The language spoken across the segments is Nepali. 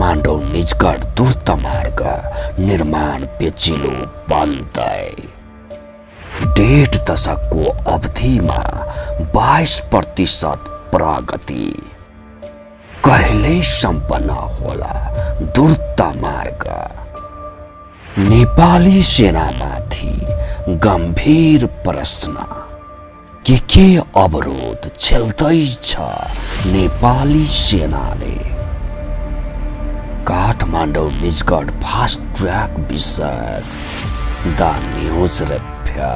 काठमाडौँ निजगढ द्रुत मार्ग निर्माण पेचिलो बन्दै 1.5 दशकको अवधिमा 22% प्रगति कहिल्यै सम्पन्न होला द्रुत मार्ग। नेपाली सेनामाथि गम्भीर प्रश्न के अवरोध झेल्दैछ नेपाली सेनाले? काठमाडौँ निजगढ फास्ट ट्र्याक विशेष द न्यूज रिव्यू।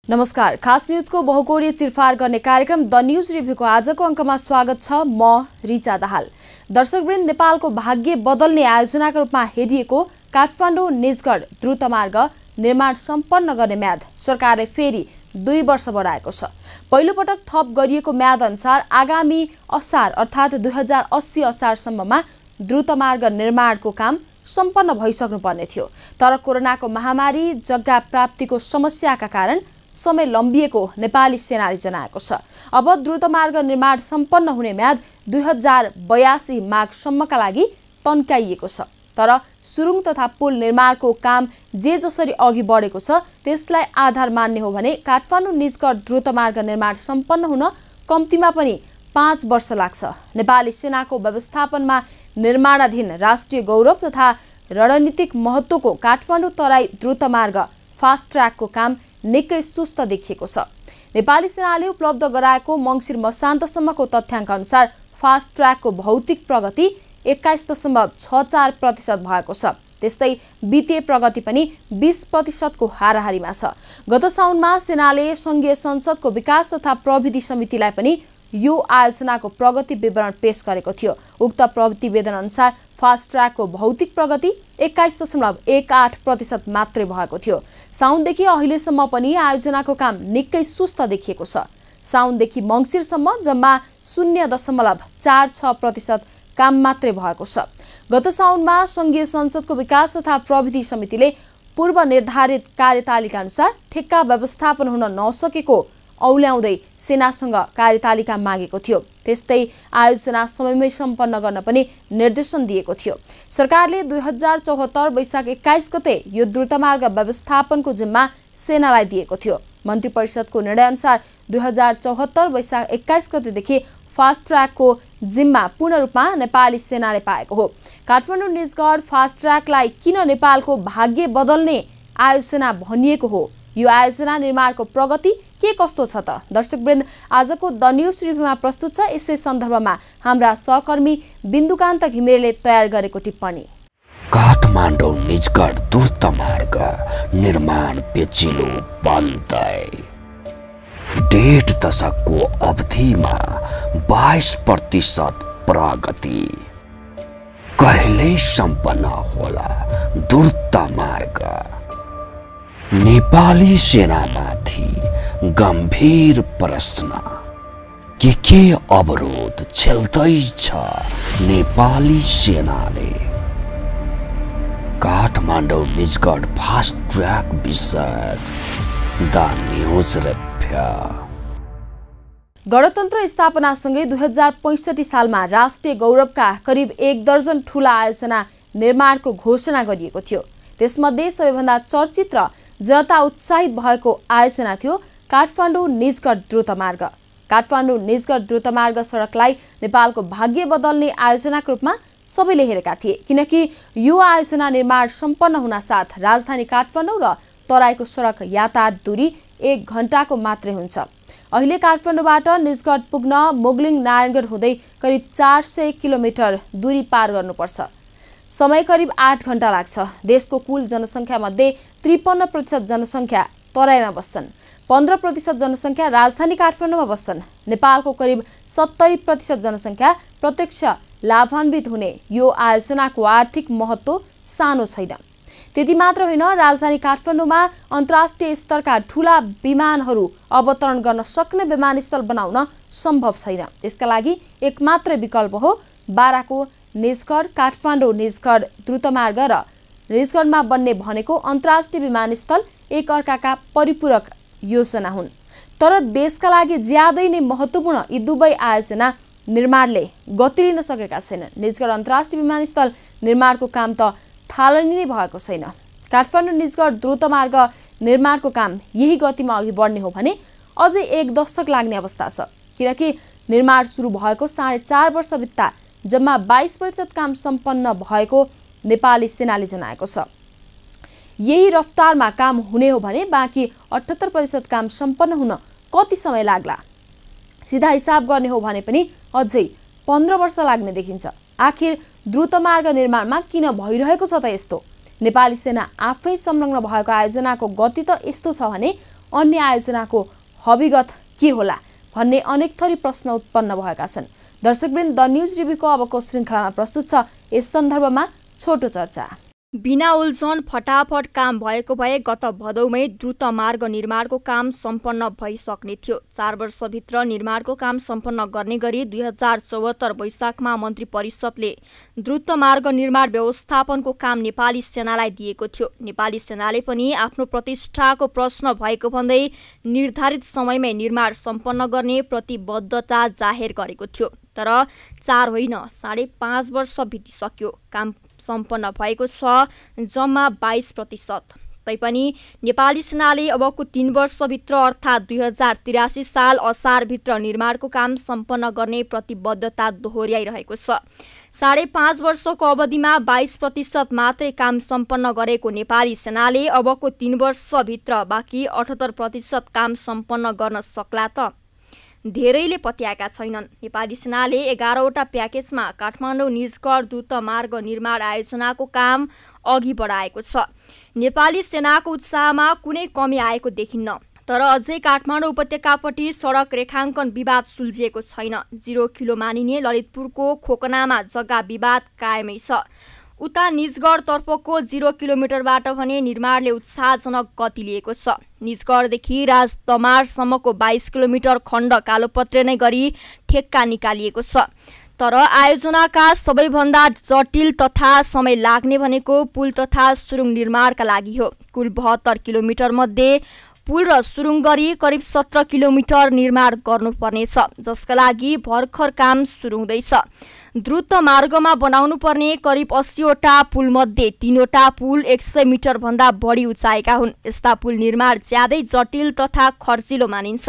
नमस्कार, खास न्यूजको बहुकोणीय चिरफार गर्ने कार्यक्रम द न्यूज रिभ्यूको आजको अङ्कमा स्वागत छ। म रिचा दाहाल। दर्शकवृन्द, नेपालको भाग्य बदल्ने आयोजनाका रूपमा हेरिएको काठमाडौँ निजगढ द्रुत मार्ग निर्माण सम्पन्न गर्ने म्याद सरकारले फेरि 2 वर्ष बढाएको छ। पहिलो पटक थप गरिएको म्याद अनुसार आगामी असार अर्थात् 2080 असारसम्ममा द्रुत मार्ग निर्माणको काम सम्पन्न भइसक्नुपर्ने थियो। तर कोरोनाको महामारी जग्गा प्राप्तिको समस्याका कारण समय लम्बिएको नेपाली सेनाले जनाएको छ। अब द्रुत मार्ग निर्माण सम्पन्न हुने म्याद 2082 माघसम्मका लागि तन्काइएको छ। तर सुरुङ तथा पुल निर्माणको काम जे जसरी अघि बढेको छ त्यसलाई आधार मान्ने हो भने काठमाडौँ निजगढ द्रुत मार्ग निर्माण सम्पन्न हुन कम्तीमा पनि 5 वर्ष लाग्छ। नेपाली सेनाको व्यवस्थापनमा निर्माणाधीन राष्ट्रिय गौरव तथा रणनीतिक महत्त्वको काठमाडौँ तराई द्रुत मार्ग फास्ट ट्र्याकको काम निकै सुस्त देखिएको छ। नेपाली सेनाले उपलब्ध गराएको मङ्सिर मसान्तसम्मको तथ्याङ्क अनुसार फास्ट ट्र्याकको भौतिक प्रगति 21.64% भएको छ। त्यस्तै वित्तीय प्रगति पनि 20% को हाराहारीमा छ। गत साउनमा सेनाले संघीय संसदको विकास तथा प्रविधि समितिलाई पनि यो आयोजनाको प्रगति विवरण पेश गरेको थियो। उक्त प्रतिवेदन अनुसार फास्ट ट्र्याकको भौतिक प्रगति 21.18% मात्रै भएको थियो। साउनदेखि अहिलेसम्म पनि आयोजनाको काम निकै सुस्त देखिएको छ। साउनदेखि मङ्सिरसम्म जम्मा 0.46% काम मात्रै भएको छ। गत साउनमा संघीय संसदको विकास तथा प्रविधि समितिले पूर्व निर्धारित कार्यतालिका अनुसार ठेक्का व्यवस्थापन हुन नसकेको औल्याउँदै सेनासँग कार्यतालिका मागेको थियो। त्यस्तै आयोजना समयमै सम्पन्न गर्न पनि निर्देशन दिएको थियो। सरकारले 2074 वैशाख 21 गते यो द्रुतमार्ग व्यवस्थापनको जिम्मा सेनालाई दिएको थियो। मन्त्री परिषदको निर्णयअनुसार 2074 वैशाख 21 गतेदेखि फास्ट ट्र्याकको जिम्मा पूर्ण रूपमा नेपाली सेनाले पाएको हो। काठमाडौँ निजगढ फास्ट ट्र्याकलाई किन नेपालको भाग्य बदल्ने आयोजना भनिएको हो? यो आयोजना निर्माणको प्रगति के कस्तो छ त? दर्शकवृन्द, आजको द न्यूज रिभ्यूमा प्रस्तुत छ। यसै सन्दर्भमा हाम्रा सहकर्मी बिन्दुकान्त घिमिरेले तयार गरेको टिप्पणी। काठमाडौँ निजगढ द्रुत मार्ग निर्माण पेचिलो बन्दै 1.5 दशकको अवधिमा 22% प्रगति कहिल्यै सम्पन्न होला द्रुत मार्ग। नेपाली सेनामाथि गम्भीर प्रश्न के अवरोध झेल्दैछ नेपाली सेनाले? काठमाडौँ निजगढ फास्ट ट्र्याक विशेष द न्यूज रिव्यू। गणतन्त्र स्थापनासँगै 2065 सालमा राष्ट्रिय गौरवका करिब 1 दर्जन ठूला आयोजना निर्माणको घोषणा गरिएको थियो। त्यसमध्ये सबैभन्दा चर्चित र जनता उत्साहित भएको आयोजना थियो काठमाडौँ निजगढ द्रुत मार्ग। काठमाडौँ निजगढ द्रुत मार्ग सडकलाई नेपालको भाग्य बदल्ने आयोजनाको रूपमा सबैले हेरेका थिए, किनकि यो आयोजना निर्माण सम्पन्न हुनासाथ राजधानी काठमाडौँ र तराईको सडक यातायात दूरी 1 घण्टाको मात्रै हुन्छ। अहिले काठमाडौँबाट निजगढ पुग्न मोगलिङ नारायणगढ हुँदै करिब 400 किलोमिटर दूरी पार गर्नुपर्छ। समय करिब 8 घण्टा लाग्छ। देशको कुल जनसङ्ख्या मध्ये 53% जनसङ्ख्या तराईमा बस्छन्, 15% जनसङ्ख्या राजधानी काठमाडौँमा बस्छन्। नेपालको करिब 70% जनसङ्ख्या प्रत्यक्ष लाभान्वित हुने यो आयोजनाको आर्थिक महत्त्व सानो छैन। त्यति मात्र होइन, राजधानी काठमाडौँमा अन्तर्राष्ट्रिय स्तरका ठूला विमानहरू अवतरण गर्न सक्ने विमानस्थल बनाउन सम्भव छैन। यसका लागि एकमात्र विकल्प हो बाराको निजगढ काठमाडौँ निजगढ द्रुतमार्ग र निजगढमा बन्ने भनेको अन्तर्राष्ट्रिय विमानस्थल एक अर्काका परिपूरक योजना हुन्। तर देशका लागि ज्यादै नै महत्त्वपूर्ण यी दुवै आयोजना निर्माणले गति लिन सकेका छैनन्। निजगढ अन्तर्राष्ट्रिय विमानस्थल निर्माणको काम त थालनी नै भएको छैन। काठमाडौँ निजगढ द्रुतमार्ग निर्माणको काम यही गतिमा अघि बढ्ने हो भने अझै 1 दशक लाग्ने अवस्था छ, किनकि निर्माण सुरु भएको 4.5 वर्ष बित्दा जम्मा 22% काम सम्पन्न भएको नेपाली सेनाले जनाएको छ। यही रफ्तारमा काम हुने हो भने बाँकी 78% काम सम्पन्न हुन कति समय लाग्ला? सिधा हिसाब गर्ने हो भने पनि अझै 15 वर्ष लाग्ने देखिन्छ। आखिर द्रुतमार्ग निर्माणमा किन भइरहेको छ त यस्तो? नेपाली सेना आफै संलग्न भएको आयोजनाको गति त यस्तो छ भने अन्य आयोजनाको हविगत के होला भन्ने अनेक थरी प्रश्न उत्पन्न भएका छन्। दर्शकवृन्द, द न्यूज रिभ्यूको अबको श्रृङ्खलामा प्रस्तुत छ यस सन्दर्भमा छोटो चर्चा। बिना उल्झन फटाफट काम भएको भए गत भदौमै द्रुत मार्ग निर्माणको काम सम्पन्न भइसक्ने थियो। 4 वर्षभित्र निर्माणको काम सम्पन्न गर्ने गरी 2074 वैशाखमा मन्त्री परिषदले द्रुत मार्ग निर्माण व्यवस्थापनको काम नेपाली सेनालाई दिएको थियो। नेपाली सेनाले पनि आफ्नो प्रतिष्ठाको प्रश्न भएको भन्दै निर्धारित समयमै निर्माण सम्पन्न गर्ने प्रतिबद्धता जाहेर गरेको थियो। तर 4 होइन 5.5 वर्ष बितिसक्यो। काम सम्पन्न भएको छ जम्मा 22%। तैपनि नेपाली सेनाले अबको 3 वर्षभित्र अर्थात् 2083 साल असारभित्र निर्माणको काम सम्पन्न गर्ने प्रतिबद्धता दोहोर्याइरहेको छ। 5.5 वर्षको अवधिमा 22% मात्रै काम सम्पन्न गरेको नेपाली सेनाले अबको 3 वर्षभित्र बाँकी 78% काम सम्पन्न गर्न सक्ला त? धेरैले पत्याएका छैनन्। नेपाली सेनाले 11वटा प्याकेजमा काठमाडौँ निजगढ द्रुत मार्ग निर्माण आयोजनाको काम अघि बढाएको छ। नेपाली सेनाको उत्साहमा कुनै कमी आएको देखिन्न। तर अझै काठमाडौँ उपत्यकापट्टि सडक रेखाङ्कन विवाद सुल्झिएको छैन। 0 किलो मानिने ललितपुरको खोकनामा जग्गा विवाद कायमै छ। उता निजगढ तर्फको 0 किलोमिटरबाट भने निर्माणले उत्साहजनक गति लिएको छ। निजगढदेखि राजदमारसम्मको 22 किलोमिटर खण्ड कालोपत्रे नै गरी ठेक्का निकालिएको छ। तर आयोजनाका सबैभन्दा जटिल तथा समय लाग्ने भनेको पुल तथा सुरुङ निर्माणका लागि हो। कुल 72 किलोमिटर मध्ये पुल र सुरुङ गरी करिब 17 किलोमिटर निर्माण गर्नुपर्नेछ, जसका लागि भर्खर काम सुरु हुँदैछ। द्रुत मार्गमा बनाउनु पर्ने करिब 80वटा पुलमध्ये 3वटा पुल 100 मिटर भन्दा बढी उचाइका हुन्। यस्ता पुल निर्माण ज्यादै जटिल तथा खर्चिलो मानिन्छ।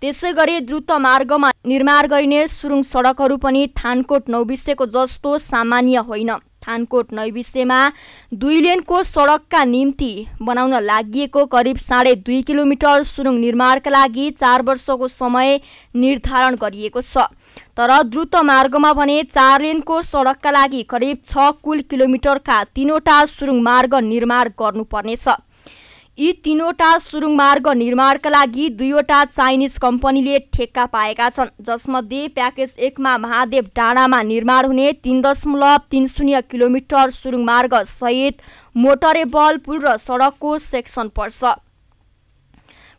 त्यसैगरी द्रुत मार्गमा निर्माण गरिने सुरुङ सडकहरू पनि थानकोट नौबिसेको जस्तो सामान्य होइन। थानकोट नैबिसेमा 2 लेनको सडकका निम्ति बनाउन लागिएको करिब 2.5 किलोमिटर सुरुङ निर्माणका लागि 4 वर्षको समय निर्धारण गरिएको छ। तर द्रुत मार्गमा भने 4 लेनको सडकका लागि करिब 6 कुल किलोमिटरका 3वटा सुरुङ मार्ग निर्माण गर्नुपर्नेछ। यी 3वटा सुरुङ मार्ग निर्माणका लागि 2वटा चाइनिज कम्पनीले ठेक्का पाएका छन्, जसमध्ये प्याकेज 1 मा महादेव डाँडामा निर्माण हुने 3.30 किलोमिटर सुरुङ मार्ग सहित मोटरेबल पुल र सडकको सेक्सन पर्छ।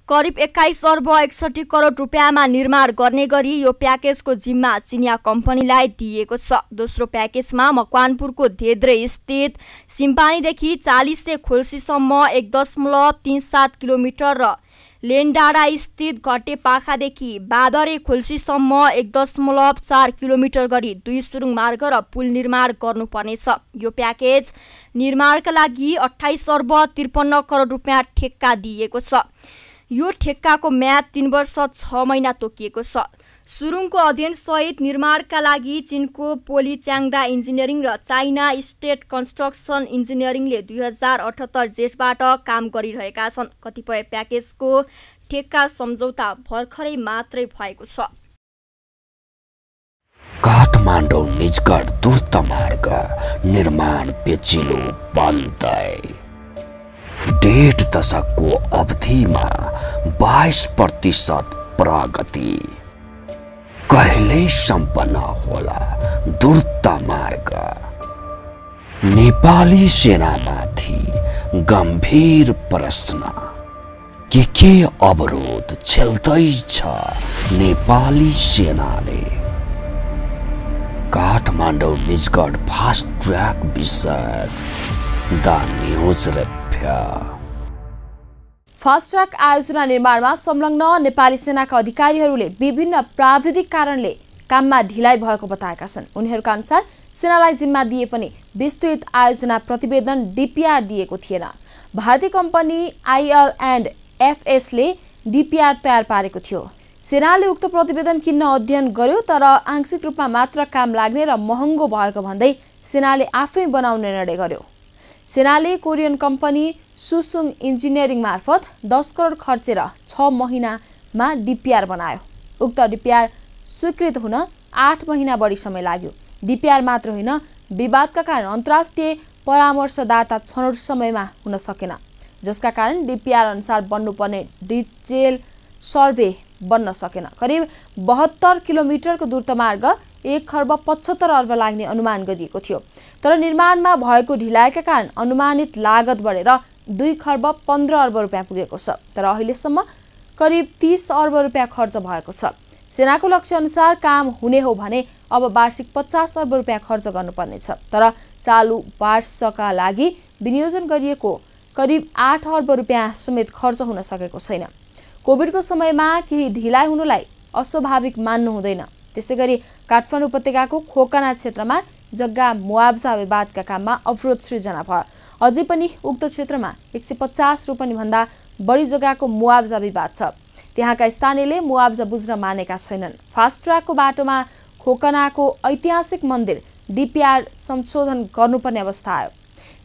करिब 21 अर्ब 61 करोड रुपियाँमा निर्माण गर्ने गरी यो प्याकेजको जिम्मा चिनिया कम्पनीलाई दिइएको छ। दोस्रो प्याकेजमा मकवानपुरको धेद्रे स्थित सिम्पानीदेखि 40 खोल्सीसम्म 1.37 किलोमिटर र लेनडाँडा स्थित घटेपाखादेखि बादरे खोल्सीसम्म 1.4 किलोमिटर गरी 2 सुरुङ मार्ग र पुल निर्माण गर्नुपर्नेछ। यो प्याकेज निर्माणका लागि 28 अर्ब 53 करोड रुपियाँ ठेक्का दिइएको छ। यो ठेक्काको म्याद 3 वर्ष 6 महिना तोकिएको छ। सुरुङको अध्ययन सहित निर्माणका लागि चीनको पोलिच्याङ्दा इन्जिनियरिङ र चाइना स्टेट कन्स्ट्रक्सन इन्जिनियरिङले 2078 जेठबाट काम गरिरहेका छन्। कतिपय प्याकेजको ठेक्का सम्झौता भर्खरै मात्रै भएको छ। काठमाडौँ निजगढ द्रुत मार्ग निर्माण पेचिलो बन्दै 1.5 दशकको अवधिमा 22% प्रगति। कहिल्यै सम्पन्न होला द्रुत मार्ग। नेपाली सेनामाथि गम्भीर प्रश्न, के अवरोध झेल्दैछ नेपाली सेनाले? काठमाडौँ निजगढ फास्ट ट्र्याक विशेष the news review. Fast track आयोजना निर्माणमा संलग्न नेपाली सेनाका अधिकारीहरूले विभिन्न प्राविधिक कारणले काममा ढिलाइ भएको बताएका छन्। उनीहरूका अनुसार सेनालाई जिम्मा दिए पनि विस्तृत आयोजना प्रतिवेदन DPR दिएको थिएन। भारतीय कम्पनी IL&FS ले DPR तयार पारेको थियो। सेनाले उक्त प्रतिवेदन किन्न अध्ययन गर्यो, तर आंशिक रूपमा मात्र काम लाग्ने र महँगो भएको भन्दै सेनाले आफै बनाउने निर्णय गर्यो। सेनाले कोरियन कम्पनी सुसुङ इन्जिनियरिङ मार्फत 10 करोड खर्चेर 6 महिनामा DPR बनायो। उक्त DPR स्वीकृत हुन 8 महिना बढी समय लाग्यो। DPR मात्र होइन, विवादका कारण अन्तर्राष्ट्रिय परामर्शदाता छनौट समयमा हुन सकेन, जसका कारण DPR अनुसार बन्नुपर्ने डिटेल सर्वे बन्न सकेन। करिब 72 किलोमिटरको द्रुतमार्ग 1 खर्ब 75 अर्ब लाग्ने अनुमान गरिएको थियो, तर निर्माणमा भएको ढिलाइका कारण अनुमानित लागत बढेर 2 खर्ब 15 अर्ब रुपियाँ पुगेको छ। तर अहिलेसम्म करिब 30 अर्ब रुपियाँ खर्च भएको छ। सेनाको लक्ष्य अनुसार काम हुने हो भने अब वार्षिक 50 अर्ब रुपियाँ खर्च गर्नुपर्नेछ, तर चालु वर्षका लागि विनियोजन गरिएको करिब 8 अर्ब रुपियाँ समेत खर्च हुन सकेको छैन। कोभिडको समयमा केही ढिलाइ हुनुलाई अस्वाभाविक मान्नु हुँदैन। त्यसैगरी काठमाडौँ उपत्यकाको खोकना क्षेत्रमा जग्गा मुआब्जा विवादका काममा अवरोध सृजना भयो। अझै पनि उक्त क्षेत्रमा 150 रोपनी भन्दा बढी जग्गाको मुआब्जा विवाद छ। त्यहाँका स्थानीयले मुआब्जा बुझ्न मानेका छैनन्। फास्ट ट्र्याकको बाटोमा खोकनाको ऐतिहासिक मन्दिर DPR संशोधन गर्नुपर्ने अवस्था आयो।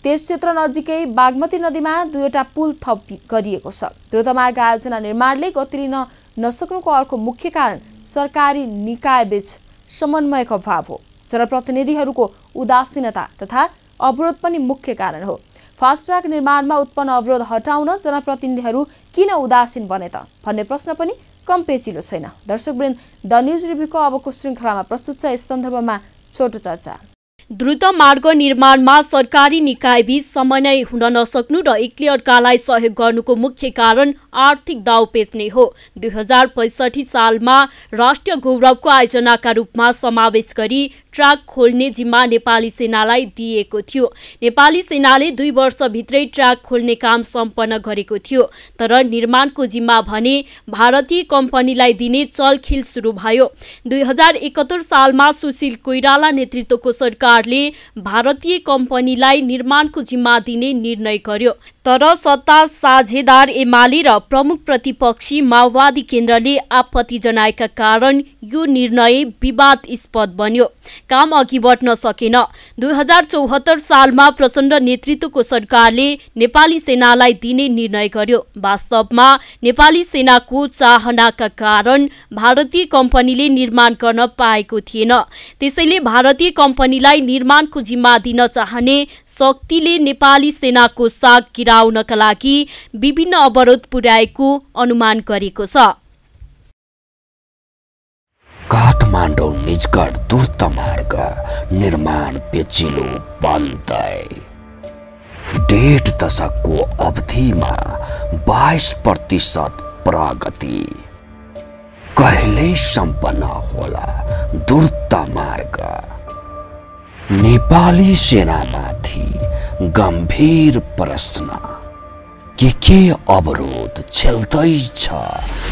त्यस क्षेत्र नजिकै बागमती नदीमा 2वटा पुल थप गरिएको छ। द्रुतमार्ग आयोजना निर्माणले गति लिन नसक्नुको अर्को मुख्य कारण सरकारी निकायबीच समन्वयको अभाव हो। जनप्रतिनिधिहरूको उदासीनता तथा अवरोध पनि मुख्य कारण हो। फास्ट ट्र्याक निर्माणमा उत्पन्न अवरोध हटाउन जनप्रतिनिधिहरू किन उदासीन बने त भन्ने प्रश्न पनि कम पेचिलो छैन। दर्शकवृन्द, द न्यूज रिभ्यूको अबको श्रृङ्खलामा प्रस्तुत छ यस सन्दर्भमा छोटो चर्चा। द्रुत मार्ग निर्माणमा सरकारी निकायबीच समन्वय हुन नसक्नु र एकले अर्कालाई सहयोग गर्नुको मुख्य कारण आर्थिक दाउपेच नै हो। 2065 सालमा राष्ट्रिय गौरवको आयोजनाका रूपमा समावेश गरी ट्र्याक खोल्ने जिम्मा नेपाली सेनालाई दिएको थियो। नेपाली सेनाले 2 वर्षभित्रै ट्र्याक खोल्ने काम सम्पन्न गरेको थियो, तर निर्माणको जिम्मा भने भारतीय कम्पनीलाई दिने चलखेल सुरु भयो। 2071 सालमा सुशील कोइराला नेतृत्वको सरकारले भारतीय कम्पनीलाई निर्माणको जिम्मा दिने निर्णय गर्यो, तर सत्ता साझेदार एमाले र प्रमुख प्रतिपक्षी माओवादी केन्द्रले आपत्ति जनाएका कारण यो निर्णय विवादास्पद बन्यो। काम अघि बढ्न सकेन। 2074 सालमा प्रचण्ड नेतृत्वको सरकारले नेपाली सेनालाई दिने निर्णय गर्यो। वास्तवमा नेपाली सेनाको चाहनाका कारण भारतीय कम्पनीले निर्माण गर्न पाएको थिएन। त्यसैले भारतीय कम्पनीलाई निर्माणको जिम्मा दिन चाहने शक्तिले नेपाली सेनाको साग गिराउनका लागि विभिन्न अवरोध पुर्याएको अनुमान गरेको छ। काठमाडौँ निजगढ द्रुत मार्ग निर्माण पेचिलो बन्दै 1.5 दशकको अवधिमा 22% प्रगति। कहिल्यै सम्पन्न होला द्रुत मार्ग। नेपाली सेनामाथि गम्भीर प्रश्न, के अवरोध झेल्दैछ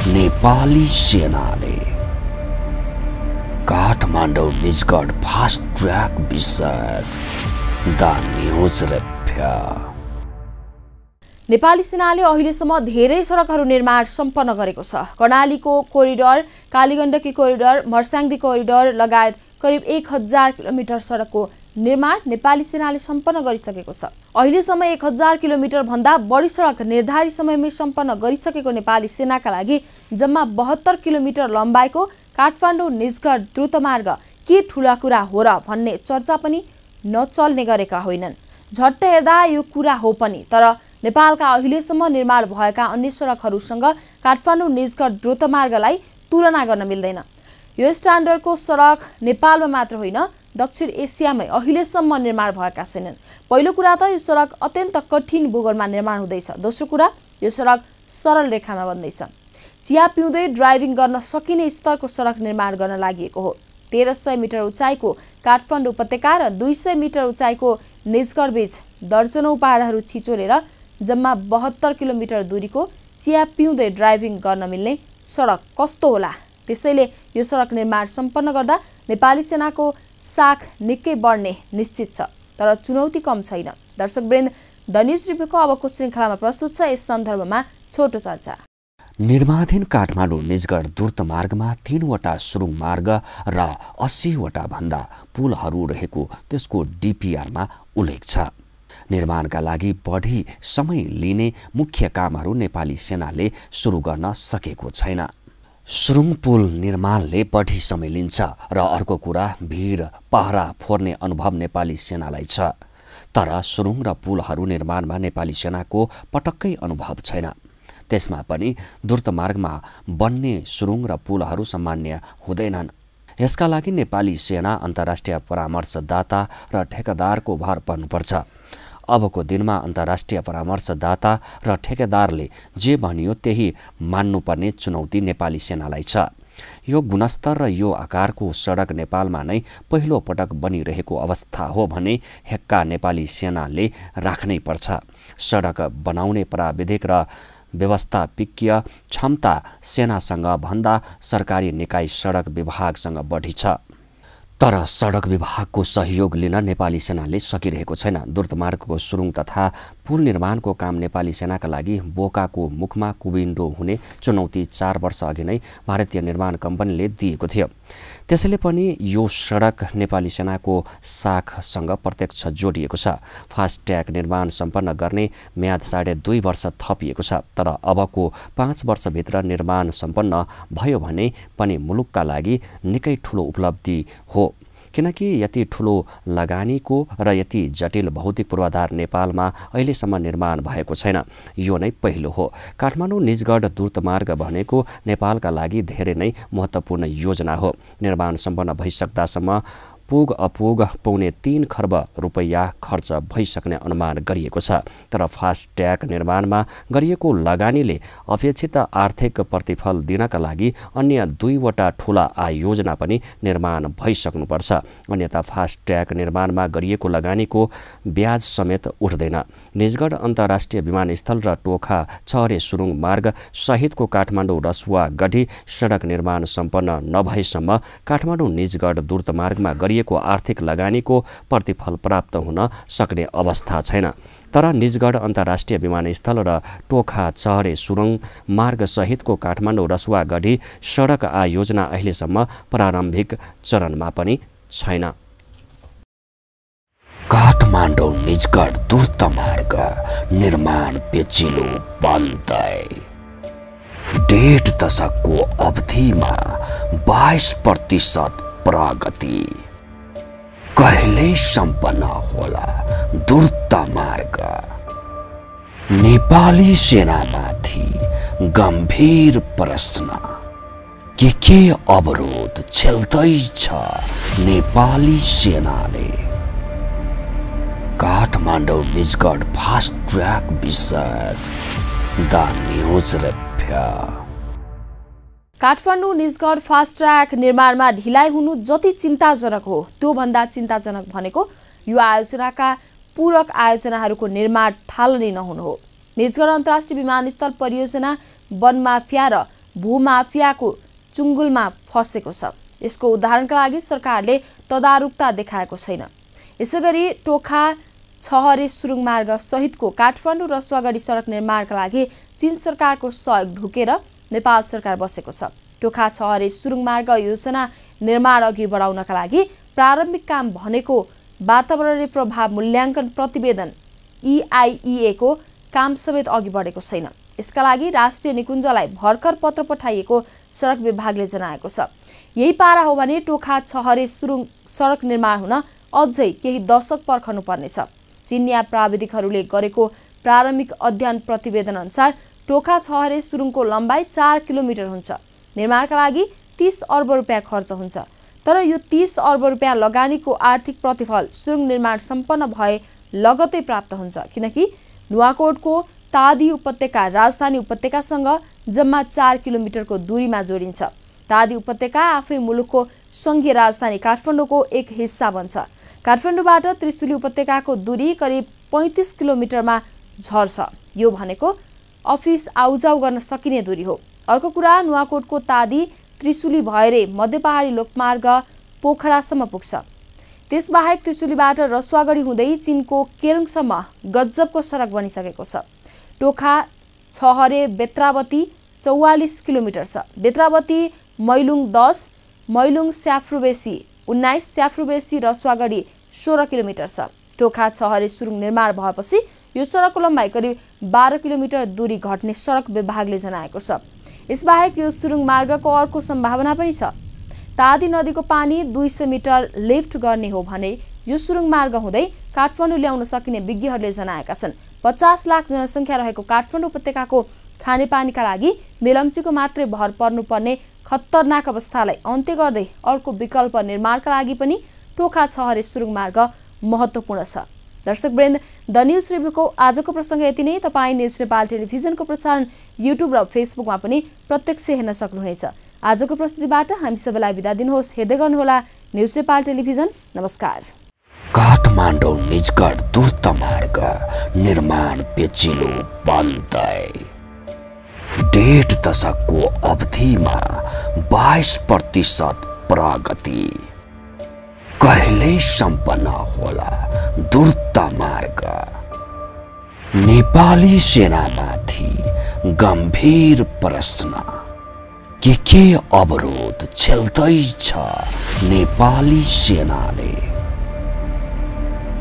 नेपाली सेनाले? काठमाडौँ निजगढ फास्ट ट्र्याक विशेष द न्यूज रिभ्यू। नेपाली सेनाले अहिलेसम्म धेरै सडकहरू निर्माण सम्पन्न गरेको छ। कर्णालीको corridor, Kaligandaki corridor, Marsyangdi corridor लगायत करिब 1000 किलोमिटर सडकको निर्माण नेपाली सेनाले सम्पन्न गरिसकेको छ। अहिलेसम्म 1000 किलोमिटर भन्दा बढी सडक निर्धारित समयमै सम्पन्न गरिसकेको नेपाली सेनाका लागि जम्मा 72 किलोमिटर लम्बाइको काठमाडौँ निजगढ द्रुतमार्ग के ठूला कुरा हो र भन्ने चर्चा पनि नचल्ने गरेका होइनन्। झट्ट हेर्दा यो कुरा हो पनि, तर नेपालका अहिलेसम्म निर्माण भएका अन्य सडकहरूसँग काठमाडौँ निजगढ द्रुतमार्गलाई तुलना गर्न मिल्दैन। यो स्ट्यान्डर्डको सडक नेपालमा मात्र होइन दक्षिण एसियामै अहिलेसम्म निर्माण भएका छैनन्। पहिलो कुरा त यो सडक अत्यन्त कठिन भूगोलमा निर्माण हुँदैछ। दोस्रो कुरा यो सडक सरल रेखामा बन्दैछ। चिया पिउँदै ड्राइभिङ गर्न सकिने स्तरको सडक निर्माण गर्न लागि हो। 1300 मिटर उचाइको काठमाडौँ उपत्यका र 200 मिटर उचाइको निजगढ बीच दर्जनौं पहाडहरू छिचोलेर जम्मा 72 किलोमिटर दूरीको चिया पिउँदै ड्राइभिङ गर्न मिल्ने सडक कस्तो होला। त्यसैले यो सडक निर्माण सम्पन्न गर्दा नेपाली सेनाको साख निकै बढ्ने निश्चित छ। तर चुनौती कम छैन। दर्शकवृन्द, द न्यूज रिभ्यूको अबको श्रृङ्खलामा प्रस्तुत छ यस सन्दर्भमा छोटो चर्चा। निर्माणाधीन काठमाडौँ निजगढ द्रुत मार्गमा 3वटा सुरुङ मार्ग र 80वटा भन्दा पुलहरू रहेको त्यसको डिपिआरमा उल्लेख छ। निर्माणका लागि बढी समय लिने मुख्य कामहरू नेपाली सेनाले सुरु गर्न सकेको छैन। सुरुङ पुल निर्माणले बढी समय लिन्छ र अर्को कुरा भिड पहरा फोर्ने अनुभव नेपाली सेनालाई छ। तर सुरुङ र पुलहरू निर्माणमा नेपाली सेनाको पटक्कै अनुभव छैन। त्यसमा पनि द्रुत मार्गमा बन्ने सुरुङ र पुलहरू सामान्य हुँदैनन्। यसका लागि नेपाली सेना अन्तर्राष्ट्रिय परामर्शदाता र ठेकेदारको भर पर्नुपर्छ। अबको दिनमा अन्तर्राष्ट्रिय परामर्शदाता र ठेकेदारले जे भनियो त्यही मान्नुपर्ने चुनौती नेपाली सेनालाई छ। यो गुणस्तर र यो आकारको सडक नेपालमा नै पहिलो पटक बनिरहेको अवस्था हो भने हेक्का नेपाली सेनाले राख्नै पर्छ। सडक बनाउने प्राविधिक र व्यवस्थापकीय क्षमता सेनासँग भन्दा सरकारी निकाय सडक विभागसँग बढी छ। तर सडक विभागको सहयोग लिन नेपाली सेनाले सकिरहेको छैन। द्रुतमार्गको सुरुङ तथा पुल निर्माणको काम नेपाली सेनाका लागि बोकाको मुखमा कुविन्डो हुने चुनौती 4 वर्ष अघि नै भारतीय निर्माण कम्पनीले दिएको थियो। त्यसैले पनि यो सडक नेपाली सेनाको साखसँग प्रत्यक्ष जोडिएको छ। फास्ट्याग निर्माण सम्पन्न गर्ने म्याद 2.5 वर्ष थपिएको छ। तर अबको 5 वर्षभित्र निर्माण सम्पन्न भयो भने पनि मुलुकका लागि निकै ठुलो उपलब्धि हो। किनकि यति ठुलो लगानीको र यति जटिल भौतिक पूर्वाधार नेपालमा अहिलेसम्म निर्माण भएको छैन। यो नै पहिलो हो। काठमाडौँ निजगढ द्रुतमार्ग भनेको नेपालका लागि धेरै नै महत्त्वपूर्ण योजना हो। निर्माण सम्पन्न भइसक्दासम्म पुग अपुग 3.25 खर्ब रुपैयाँ खर्च भइसक्ने अनुमान गरिएको छ। तर फास्ट्याग निर्माणमा गरिएको लगानीले अपेक्षित आर्थिक प्रतिफल दिनका लागि अन्य 2वटा ठूला आयोजना पनि निर्माण भइसक्नुपर्छ। अन्यथा फास्ट्याग निर्माणमा गरिएको लगानीको ब्याज समेत उठ्दैन। निजगढ अन्तर्राष्ट्रिय विमानस्थल र टोखा छहरे सुरुङ मार्ग सहितको काठमाडौँ रसुवा गढी सडक निर्माण सम्पन्न नभएसम्म काठमाडौँ निजगढ द्रुतमार्गमा गरिएको आर्थिक लगानीको प्रतिफल प्राप्त हुन सक्ने अवस्था छैन। तर निजगढ अन्तर्राष्ट्रिय विमानस्थल र टोखा चहरे सुरुङ मार्ग सहितको काठमाडौँ रसुवा गढी सडक आयोजना अहिलेसम्म प्रारम्भिक चरणमा पनि छैन। काठमाडौँ निजगढ द्रुत मार्ग निर्माण पेचिलो बन्दै 1.5 दशकको अवधिमा 22% प्रगति। कहिले सम्पन्न होला द्रुत मार्ग? नेपाली सेनामाथि गम्भीर प्रश्न। के अवरोध झेल्दैछ नेपाली सेनाले? काठमाडौँ निजगढ फास्ट ट्र्याक विशेष the news review. Kathmandu Nijgadh fast track निर्माणमा ढिलाइ हुनु जति चिन्ताजनक हो त्योभन्दा चिन्ताजनक भनेको यो आयोजनाका पूरक आयोजनाहरूको निर्माण थालनी नहुनु हो। निजगढ अन्तर्राष्ट्रिय विमानस्थल परियोजना वन माफिया र भूमाफियाको चुङ्गुलमा फसेको छ। यसको उदाहरणका लागि सरकारले तदारुकता देखाएको छैन। यसैगरी टोखा छहरे सुरुङ मार्ग सहितको काठमाडौँ रसुवागढी सडक निर्माणका लागि चीन सरकारको सहयोग ढुकेर नेपाल सरकार बसेको छ। टोखा छहरे सुरुङ मार्ग योजना निर्माण अघि बढाउनका लागि प्रारम्भिक काम भनेको वातावरणीय प्रभाव मूल्याङ्कन प्रतिवेदन EIEA को काम समेत अघि बढेको छैन। यसका लागि राष्ट्रिय निकुञ्जलाई भर्खर पत्र पठाइएको सडक विभागले जनाएको छ। यही पारा हो भने टोखा छहरे सुरुङ सडक निर्माण हुन अझै केही दशक पर्खनु पर्नेछ। चिनिया प्राविधिकहरूले गरेको प्रारम्भिक अध्ययन प्रतिवेदन अनुसार टोखा छहरे सुरुङको लम्बाइ 4 किलोमिटर हुन्छ। निर्माणका लागि 30 अर्ब रुपियाँ खर्च हुन्छ। तर यो 30 अर्ब रुपियाँ लगानीको आर्थिक प्रतिफल सुरुङ निर्माण सम्पन्न भए लगतै प्राप्त हुन्छ, किनकि नुवाकोटको तादी उपत्यका राजधानी उपत्यकासँग जम्मा 4 किलोमिटरको दूरीमा जोडिन्छ। तादी उपत्यका आफै मुलुकको सङ्घीय राजधानी काठमाडौँको एक हिस्सा बन्छ। काठमाडौँबाट त्रिशुली उपत्यकाको दूरी करिब 35 किलोमिटरमा झर्छ। यो भनेको अफिस आउजाउ गर्न सकिने दूरी हो। अर्को कुरा, नुवाकोटको तादी त्रिशुली भएरै मध्य पहाडी लोकमार्ग पोखरासम्म पुग्छ। त्यसबाहेक त्रिशुलीबाट रसुवागढी हुँदै चीनको केरुङसम्म गजबको सडक बनिसकेको छ। टोखा छहरे बेत्रावती 44 किलोमिटर छ। बेत्रावती मैलुङ 10, मैलुङ स्याफ्रुबेसी 19, स्याफ्रुबेसी रसुवागढी 16 किलोमिटर छ। टोखा छहरे सुरुङ निर्माण भएपछि यो सडकको लम्बाइ करिब 12 किलोमिटर दूरी घट्ने सडक विभागले जनाएको छ। यसबाहेक यो सुरुङ मार्गको अर्को सम्भावना पनि छ। तादी नदीको पानी 200 मिटर लिफ्ट गर्ने हो भने यो सुरुङ मार्ग हुँदै काठमाडौँ ल्याउन सकिने विज्ञहरूले जनाएका छन्। 50 लाख जनसङ्ख्या रहेको काठमाडौँ उपत्यकाको खानेपानीका लागि मेलम्चीको मात्रै भर पर्नुपर्ने खतरनाक अवस्थालाई अन्त्य गर्दै अर्को विकल्प निर्माणका लागि पनि टोखा छहरे सुरुङ मार्ग महत्त्वपूर्ण छ। दर्शकवृन्द, द न्युज रिभ्यूको आजको प्रसङ्ग यति नै। तपाईँ न्युज नेपाल टेलिभिजनको प्रसारण युट्युब र फेसबुकमा पनि प्रत्यक्ष हेर्न सक्नुहुनेछ। आजको प्रस्तुतिबाट हामी सबैलाई बिदा दिनुहोस्। हेर्दै गर्नुहोला न्युज नेपाल टेलिभिजन। नमस्कार। काठमाडौँ निजगढ द्रुत मार्ग निर्माण पेचिलो बन्दै 1.5 दशकको अवधिमा 22% प्रगति। कहिले सम्पन्न होला द्रुत मार्ग? नेपाली सेनामाथि गम्भीर प्रश्न। के अवरोध झेल्दैछ नेपाली सेनाले?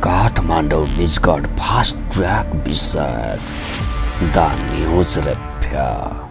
काठमाडौँ निजगढ फास्ट ट्र्याक विशेष द न्युज रिभ्यू।